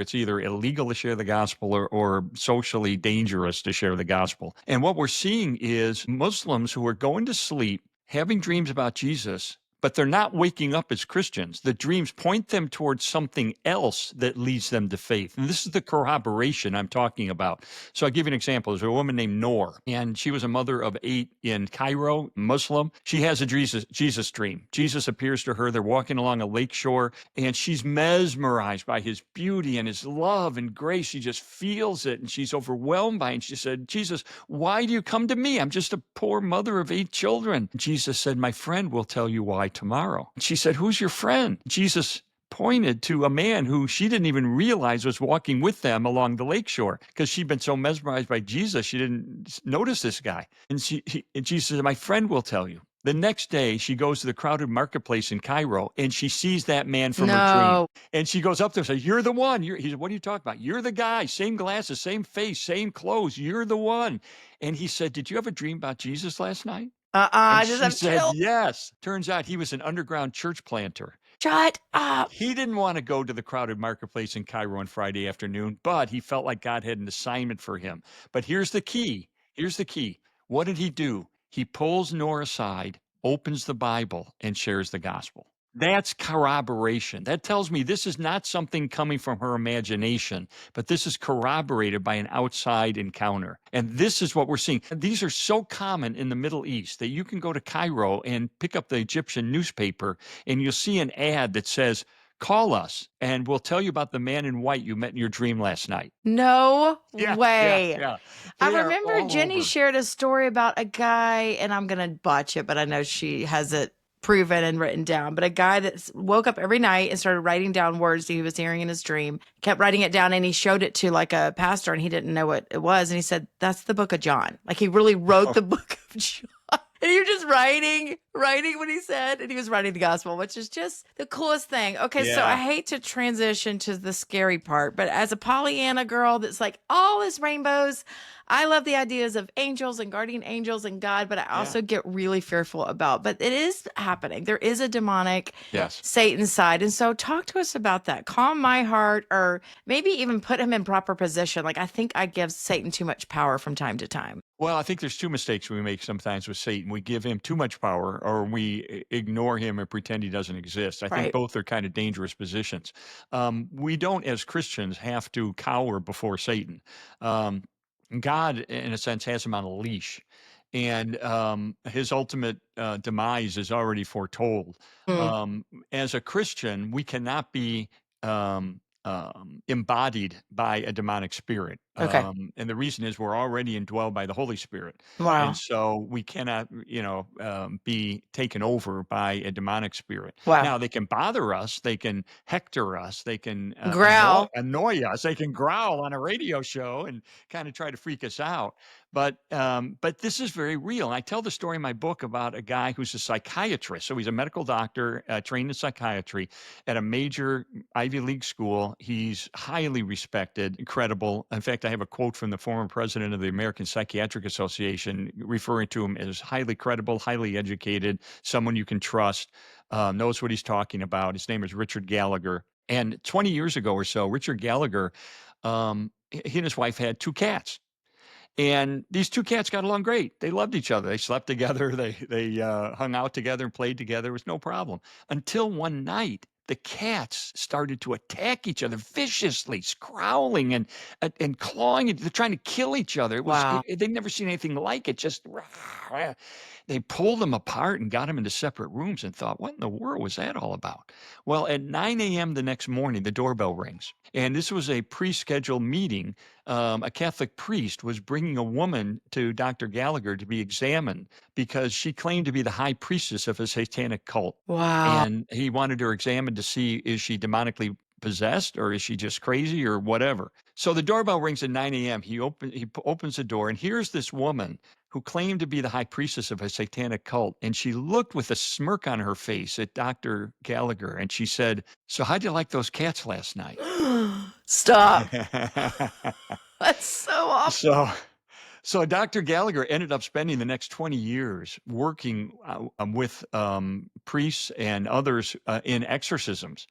It's either illegal to share the gospel or socially dangerous to share the gospel. And what we're seeing is Muslims who are going to sleep having dreams about Jesus, but they're not waking up as Christians. The dreams point them towards something else that leads them to faith. And this is the corroboration I'm talking about. So I'll give you an example. There's a woman named Noor, and she was a mother of 8 in Cairo, Muslim. She has a Jesus dream. Jesus appears to her. They're walking along a lake shore, and she's mesmerized by his beauty and his love and grace. She just feels it, and she's overwhelmed by it. And she said, Jesus, why do you come to me? I'm just a poor mother of 8 children. Jesus said, my friend will tell you why tomorrow. She said, who's your friend? Jesus pointed to a man who she didn't even realize was walking with them along the lakeshore because she'd been so mesmerized by Jesus, she didn't notice this guy. And Jesus said, my friend will tell you. The next day, she goes to the crowded marketplace in Cairo, and she sees that man from her dream. No. And she goes up to him and says, you're the one. He said, what are you talking about? You're the guy, same glasses, same face, same clothes. You're the one. And he said, did you have a dream about Jesus last night? I And just she have said, chills. yes. Turns out he was an underground church planter. Shut up. He didn't want to go to the crowded marketplace in Cairo on Friday afternoon, but he felt like God had an assignment for him. But here's the key. Here's the key. What did he do? He pulls Noor aside, opens the Bible, and shares the gospel. That's corroboration. That tells me this is not something coming from her imagination, but this is corroborated by an outside encounter. And this is what we're seeing. These are so common in the Middle East that you can go to Cairo and pick up the Egyptian newspaper, and you'll see an ad that says, call us, and we'll tell you about the man in white you met in your dream last night. No Yeah. way. They I are remember all Jenny over. shared a story about a guy, and I'm going to botch it, but I know she has it proven and written down. But a guy that woke up every night and started writing down words that he was hearing in his dream, kept writing it down, and he showed it to like a pastor, and he didn't know what it was. And he said, that's the book of John. Like he really wrote the book of John. And you're just writing what he said, and he was writing the gospel, which is just the coolest thing. Okay, so I hate to transition to the scary part, but as a Pollyanna girl that's like, all is rainbows, I love the ideas of angels and guardian angels and God, but I also get really fearful about, but it is happening. There is a demonic Satan side. And so talk to us about that. Calm my heart, or maybe even put him in proper position. Like I think I give Satan too much power from time to time. Well, I think there's 2 mistakes we make sometimes with Satan. We give him too much power, or we ignore him and pretend he doesn't exist. I think both are kind of dangerous positions. We don't, as Christians, have to cower before Satan. God, in a sense, has him on a leash, and his ultimate demise is already foretold. As a Christian, we cannot be embodied by a demonic spirit. And the reason is we're already indwelled by the Holy Spirit. Wow. And so we cannot, be taken over by a demonic spirit. Wow. Now, they can bother us. They can hector us. They can growl. annoy us. They can growl on a radio show and kind of try to freak us out. But this is very real. And I tell the story in my book about a guy who's a psychiatrist. So he's a medical doctor trained in psychiatry at a major Ivy League school. He's highly respected, incredible. In fact, I have a quote from the former president of the American Psychiatric Association referring to him as highly credible, highly educated, someone you can trust, knows what he's talking about. His name is Richard Gallagher. And 20 years ago or so, Richard Gallagher, he and his wife had 2 cats. And these 2 cats got along great. They loved each other. They slept together. They hung out together and played together. It was no problem. Until one night, the cats started to attack each other viciously, growling and clawing. They're trying to kill each other. It was they'd never seen anything like it. Just they pulled them apart and got them into separate rooms and thought, what in the world was that all about? Well, at 9 a.m. the next morning, the doorbell rings. And this was a pre-scheduled meeting. A Catholic priest was bringing a woman to Dr. Gallagher to be examined because she claimed to be the high priestess of a satanic cult. Wow. And he wanted her examined to see, is she demonically possessed or is she just crazy or whatever? So the doorbell rings at 9 a.m. He opens the door, and here's this woman who claimed to be the high priestess of a satanic cult. And she looked with a smirk on her face at Dr. Gallagher, and she said, so how'd you like those cats last night? Stop. That's so awful. So Dr. Gallagher ended up spending the next 20 years working with priests and others in exorcisms.